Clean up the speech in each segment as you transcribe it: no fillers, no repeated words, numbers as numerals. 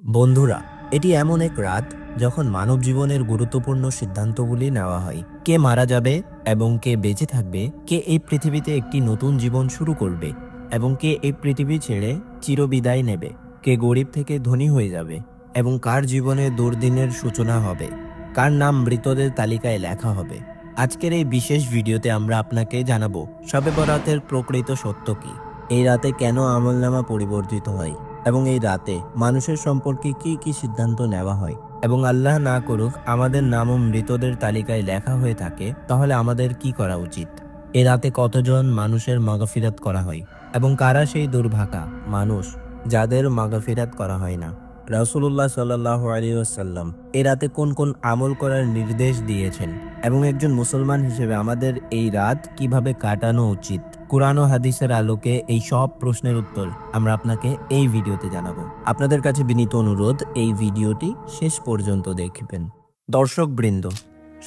বন্ধুরা, এটি এমন এক রাত যখন মানব জীবনের গুরুত্বপূর্ণ সিদ্ধান্তগুলি নেওয়া হয়। কে মারা যাবে এবং কে বেঁচে থাকবে, কে এই পৃথিবীতে একটি নতুন জীবন শুরু করবে এবং কে এই পৃথিবী ছেড়ে চিরবিদায় নেবে, কে গরিব থেকে ধনী হয়ে যাবে এবং কার জীবনে দুর্দিনের সূচনা হবে, কার নাম মৃতদের তালিকায় লেখা হবে। আজকের এই বিশেষ ভিডিওতে আমরা আপনাকে জানাবো শবে বরাতের প্রকৃত সত্য কি, এই রাতে কেন আমলনামা পরিবর্তিত হয় এবং এই রাতে মানুষের সম্পর্কে কি কি সিদ্ধান্ত নেওয়া হয়, এবং আল্লাহ না করুক আমাদের নামও মৃতদের তালিকায় লেখা হয়ে থাকে, তাহলে আমাদের কি করা উচিত। এই রাতে কতজন মানুষের মাগফিরাত করা হয় এবং কারা সেই দুর্ভাগা মানুষ যাদের মাগফিরাত করা হয় না। রাসূলুল্লাহ সাল্লাল্লাহু আলাইহি ওয়াসাল্লাম এই রাতে কোন কোন আমল করার নির্দেশ দিয়েছেন এবং একজন মুসলমান হিসেবে আমাদের এই রাত কিভাবে কাটানো উচিত, কুরআন ও হাদিসের আলোকে এই সব প্রশ্নের উত্তর আমরা আপনাকে এই ভিডিওতে জানাবো। আপনাদের কাছে বিনীত অনুরোধ, এই ভিডিওটি শেষ পর্যন্ত দেখবেন। দর্শক বৃন্দ,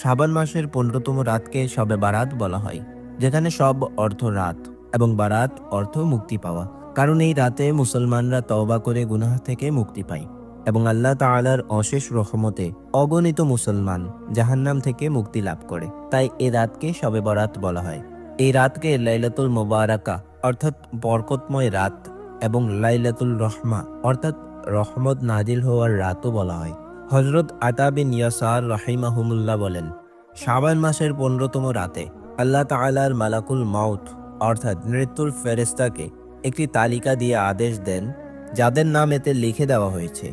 শাবান মাসের 15তম রাতকে শবে বারাত বলা হয়, যেখানে সব অর্থ রাত এবং বারাত অর্থ মুক্তি পাওয়া। কারণ এই রাতে মুসলমানরা তওবা করে গুনাহ থেকে মুক্তি পায় এবং আল্লাহ তাআলার অশেষ রহমতে অগণিত মুসলমান জাহান্নাম থেকে মুক্তি লাভ করে। তাই এই রাতকে শবে বরাত বলা হয়। এই রাতকে লাইলাতুল মুবারাকা অর্থাৎ বরকতময় রাত এবং লাইলাতুল রহমা অর্থাৎ রহমত নাজিল হওয়ার রাতও বলা হয়। হযরত আতা বিন ইয়াসার রাহিমাহুমুল্লাহ বলেন, শাবান মাসের 15তম রাতে আল্লাহ তাআলার মালাকুল মাউত অর্থাৎ মৃত্যুর ফেরেশতাকে একটি তালিকা দিয়ে আদেশ দেন, যাদের নাম এতে লিখে দেওয়া হয়েছে,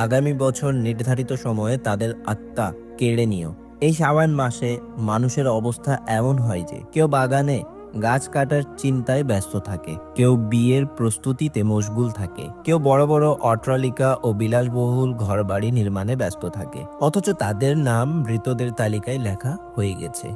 আগামী বছর নির্ধারিত সময়ে তাদের আত্মা কেড়ে নিও। এই শাবান মাসে মানুষের অবস্থা এমন হয় যে কেউ বাগানে গাছ কাটার চিন্তায় ব্যস্ত থাকে, কেউ বিয়ের প্রস্তুতিতে মশগুল থাকে, কেউ বড় বড় অট্টালিকা ও বিলাসবহুল ঘরবাড়ি নির্মাণে ব্যস্ত থাকে, অথচ তাদের নাম মৃতদের তালিকায় লেখা হয়ে গেছে।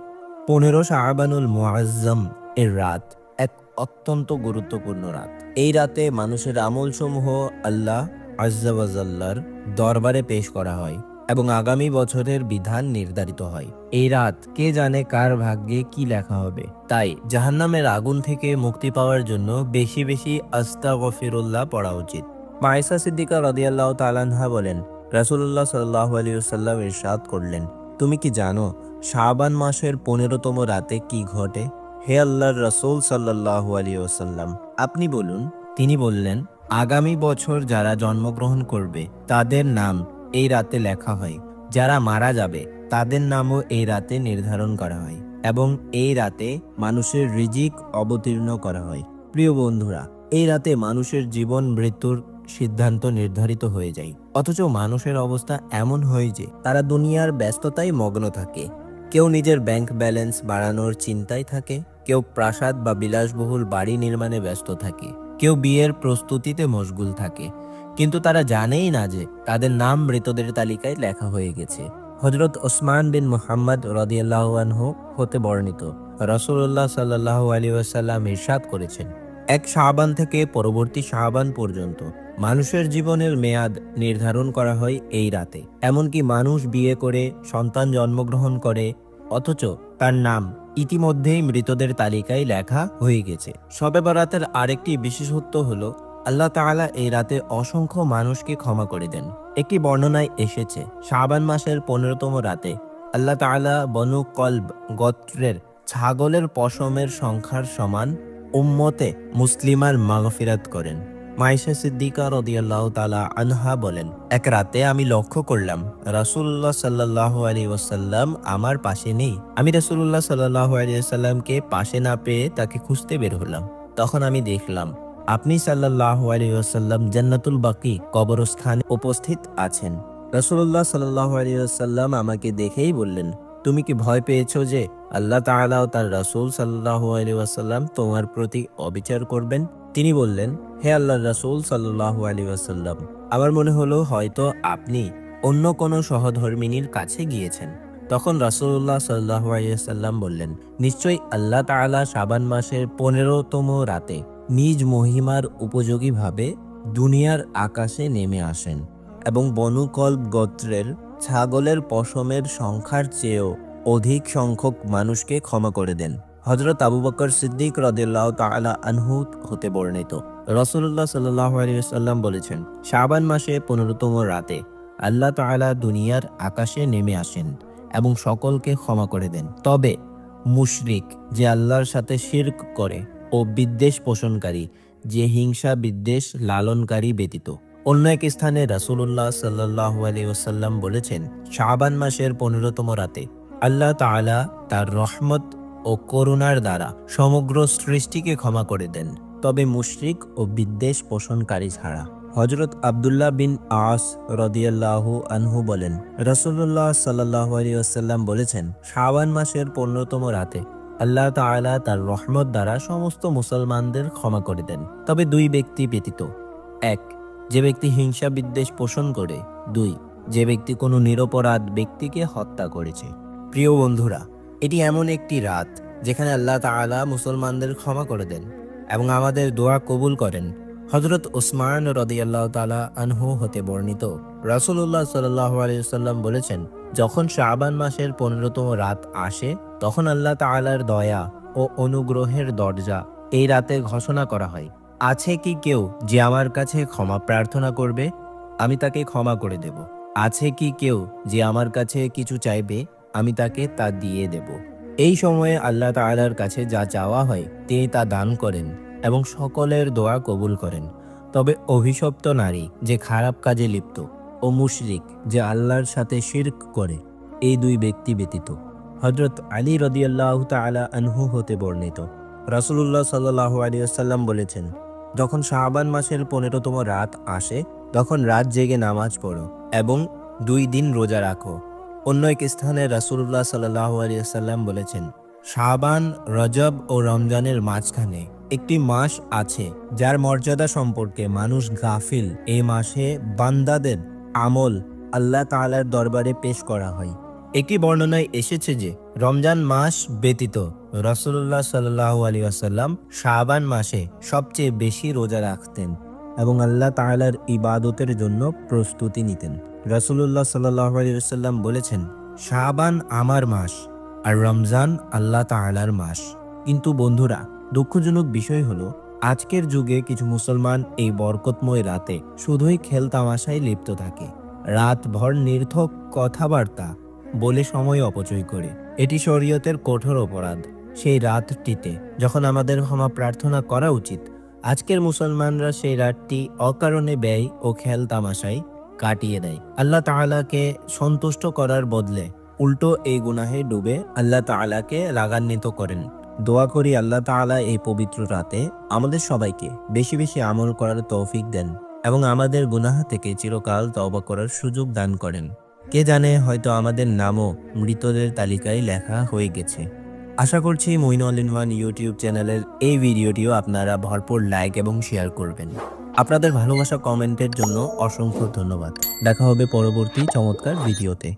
15 শাবানুল মুআজ্জম এর রাত এক অত্যন্ত গুরুত্বপূর্ণ রাত। এই রাতে মানুষের আমলসমূহ আল্লাহ আযজা ওয়া জাল্লার দরবারে পেশ করা হয় এবং আগামী বছরের বিধান নির্ধারিত হয়। এই রাত কে জানে কার ভাগ্যে কি লেখা হবে। তাই জাহান্নামের আগুন থেকে মুক্তি পাওয়ার জন্য বেশি বেশি আস্তাগফিরুল্লাহ পড়া উচিত। মায়েশা সিদ্দিকা রাদিয়াল্লাহু তাআলা আনহা বলেন, রাসূলুল্লাহ সাল্লাল্লাহু আলাইহি ওয়াসাল্লাম ইরশাদ করলেন, তুমি কি জানো শাবান মাসের 15তম রাতে কি ঘটে? হে আল্লাহর রাসূল সাল্লাল্লাহু আলাইহি ওয়াসাল্লাম, আপনি বলুন। তিনি বললেন, আগামী বছর যারা জন্মগ্রহণ করবে তাদের নাম এই রাতে লেখা হয়, যারা মারা যাবে তাদের নামও এই রাতে নির্ধারণ করা হয় এবং এই রাতে মানুষের রিজিক অবতীর্ণ করা হয়। প্রিয় বন্ধুরা, এই রাতে মানুষের জীবন মৃত্যুর সিদ্ধান্ত নির্ধারিত হয়ে যায়, অথচ মানুষের অবস্থা এমন হয় যে তারা দুনিয়ার ব্যস্ততায় মগ্ন থাকে। কেউ নিজের ব্যাংক ব্যালেন্স বাড়ানোর চিন্তায় থাকে, কেউ প্রাসাদ বা বিলাসবহুল বাড়ি নির্মাণে ব্যস্ত থাকে, কেউ বিয়ের প্রস্তুতিতে মশগুল থাকে, কিন্তু তারা জানেই না যে তাদের নাম মৃতদের তালিকায় লেখা হয়ে গেছে। হযরত ওসমান বিন মুহাম্মদ রাদিয়াল্লাহু আনহু হতে বর্ণিত, রাসূলুল্লাহ সাল্লাল্লাহু আলাইহি ওয়াসাল্লাম ইরশাদ করেছেন, এক শাবান থেকে পরবর্তী শাবান পর্যন্ত মানুষের জীবনের মেয়াদ নির্ধারণ করা হয় এই রাতে। এমনকি মানুষ বিয়ে করে সন্তান জন্মগ্রহণ করে, অথচ তার নাম ইতিমধ্যেই মৃতদের তালিকায় লেখা হয়ে গেছে। শবে বরাতের আরেকটি বিশেষত্ব হলো আল্লাহ তাআলা এই রাতে অসংখ্য মানুষকে ক্ষমা করে দেন। একটি বর্ণনায় এসেছে, শাবান মাসের 15তম রাতে আল্লাহ তাআলা বনু কলব গোত্রের ছাগলের পশমের সংখ্যার সমান উম্মতে মুসলিমার মাগফিরাত করেন। মায়েশা সিদ্দিকা রাদিয়াল্লাহু তাআলা আনহা বলেন, এক রাতে আমি লক্ষ্য করলাম রাসূলুল্লাহ সাল্লাল্লাহু আলাইহি ওয়াসাল্লাম আমার পাশে নেই। আমি রাসূলুল্লাহ সাল্লাল্লাহু আলাইহি ওয়াসাল্লামকে পাশে না পেয়ে তাকে খুঁজতে বের হলাম। তখন আমি দেখলাম আপনি সাল্লাল্লাহু আলাইহি ওয়াসাল্লাম জান্নাতুল বাকি কবরস্থানে উপস্থিত আছেন। রাসূলুল্লাহ সাল্লাল্লাহু আলাইহি ওয়াসাল্লাম আমাকে দেখেই বললেন, তুমি কি ভয় পেয়েছো যে আল্লাহ তাআলা ও তার রাসূল সাল্লাল্লাহু আলাইহি ওয়াসাল্লাম তোমার প্রতি অবিচার করবেন? তিনি বললেন, হে আল্লাহর রাসূল সাল্লাল্লাহু আলাইহি ওয়াসাল্লাম, আমার মনে হলো হয়তো আপনি অন্য কোনো সহধর্মিনীর কাছে গিয়েছেন। তখন রাসূলুল্লাহ সাল্লাল্লাহু আলাইহি ওয়াসাল্লাম বললেন, নিশ্চয়ই আল্লাহ তাআলা শাবান মাসের 15তম রাতে নিজ মহিমার উপযোগীভাবে দুনিয়ার আকাশে নেমে আসেন এবং বনু কলব গোত্রের ছাগলের পশমের সংখ্যার চেয়েও অধিক সংখ্যক মানুষকে ক্ষমা করে দেন। হযরত আবু বকর সিদ্দিক রাদিয়াল্লাহু তাআলা আনহু হতে বর্ণিত, রাসূলুল্লাহ সাল্লাল্লাহু আলাইহি ওয়াসাল্লাম বলেছেন, শাবান মাসে 15তম রাতে আল্লাহ তাআলা দুনিয়ার আকাশে নেমে আসেন এবং সকলকে ক্ষমা করে দেন, তবে মুশরিক যে আল্লাহর সাথে শিরক করে ও বিদ্বেষ পোষণকারী যে হিংসা বিদ্বেষ লালনকারী ব্যতীত। অন্য এক স্থানে রাসূলুল্লাহ সাল্লাল্লাহু আলাইহি ওয়াসাল্লাম বলেছেন, শাবান মাসের 15তম রাতে আল্লাহ তাআলা তার রহমত ও করুণার দ্বারা সমগ্র সৃষ্টিকে ক্ষমা করে দেন, তবে মুশরিক ও বিদ্বেষ পোষণকারী ছাড়া। হযরত আব্দুল্লাহ বিন আস রাদিয়াল্লাহু আনহু বলেন, রাসূলুল্লাহ সাল্লাল্লাহু আলাইহি ওয়াসাল্লাম বলেছেন, শাবান মাসের 15তম রাতে আল্লাহ তাআলা তার রহমত দ্বারা সমস্ত মুসলমানদের ক্ষমা করে দেন, তবে দুই ব্যক্তি ব্যতীত। 1. যে ব্যক্তি হিংসা বিদ্বেষ পোষণ করে। 2. যে ব্যক্তি কোনো নিরপরাধ ব্যক্তিকে হত্যা করেছে। প্রিয় বন্ধুরা, এটি এমন একটি রাত যেখানে আল্লাহ তাআলা মুসলমানদের ক্ষমা করে দেন এবং আমাদের দোয়া কবুল করেন। হযরত উসমান রাদিয়াল্লাহু তাআলা আনহু হতে বর্ণিত, রাসূলুল্লাহ সাল্লাল্লাহু আলাইহি ওয়াসাল্লাম বলেছেন, যখন শাবান মাসের 15তম রাত আসে তখন আল্লাহ তাআলার দয়া ও অনুগ্রহের দরজা এই রাতে ঘোষণা করা হয়। আছে কি কেউ যে আমার কাছে ক্ষমা প্রার্থনা করবে, আমি তাকে ক্ষমা করে দেব। আছে কি কেউ যে আমার কাছে কিছু চাইবে, আমি তাকে তা দিয়ে দেব। এই সময়ে আল্লাহ তাআলার কাছে যা চাওয়া হয় তিনি তা দান করেন এবং সকলের দোয়া কবুল করেন, তবে অভিশপ্ত নারী যে খারাপ কাজে লিপ্ত ও মুশরিক যে আল্লাহর সাথে শিরক করে, এই দুই ব্যক্তি ব্যতীত। হযরত আলী রাদিয়াল্লাহু তাআলা আনহু হতে বর্ণিত, রাসূলুল্লাহ সাল্লাল্লাহু আলাইহি ওয়াসাল্লাম বলেছেন, যখন শাবান মাসের 15তম রাত আসে তখন রাত জেগে নামাজ পড়ো এবং 2 দিন রোজা রাখো। অন্য এক স্থানে রাসূলুল্লাহ সাল্লাল্লাহু আলাইহি ওয়াসাল্লাম বলেছেন, শাবান, রজব ও রমজানের মাঝখানে একটি মাস আছে যার মর্যাদা সম্পর্কে মানুষ গাফিল। এই মাসে বান্দাদের আমল আল্লাহ তাআলার দরবারে পেশ করা হয়। একটি বর্ণনায় এসেছে যে রমজান মাস ব্যতীত রাসূলুল্লাহ সাল্লাল্লাহু আলাইহি ওয়াসাল্লাম শাবান মাসে সবচেয়ে বেশি রোজা রাখতেন এবং আল্লাহ তাআলার ইবাদতের জন্য প্রস্তুতি নিতেন। রাসূলুল্লাহ সাল্লাল্লাহু আলাইহি ওয়াসাল্লাম বলেছেন, শাবান আমার মাস আর রমজান আল্লাহ তাআলার মাস। কিন্তু বন্ধুরা, দুঃখজনক বিষয় হলো আজকের যুগে কিছু মুসলমান এই বরকতময় রাতে শুধুই খেলতামাশায় লিপ্ত থাকে, রাতভর নির্থক কথাবার্তা বলে সময় অপচয় করে। এটি শরীয়তের কঠোর অপরাধ। সেই রাতটিতে যখন আমাদের ক্ষমা প্রার্থনা করা উচিত, আজকের মুসলমানরা সেই রাতটি অকারণে ব্যয় ও খেলতামাশায় কাটিয়ে দেয়। আল্লাহ তাআলাকে সন্তুষ্ট করার বদলে উল্টো এই গুনাহে ডুবে আল্লাহ তাআলাকে রাগান্বিত করেন। দোয়া করি আল্লাহ তাআলা এই পবিত্র রাতে আমাদের সবাইকে বেশি বেশি আমল করার তৌফিক দেন এবং আমাদের গুনাহ থেকে চিরকাল তওবা করার সুযোগ দান করেন। কে জানে, হয়তো আমাদের নামও মৃতদের তালিকায় লেখা হয়ে গেছে। আশা করছি Muin all in one YouTube চ্যানেলের এই ভিডিওটিও আপনারা ভরপুর লাইক এবং শেয়ার করবেন। আপনাদের ভালোবাসা কমেন্টের জন্য অসংখ্য ধন্যবাদ। দেখা হবে পরবর্তী চমৎকার ভিডিওতে।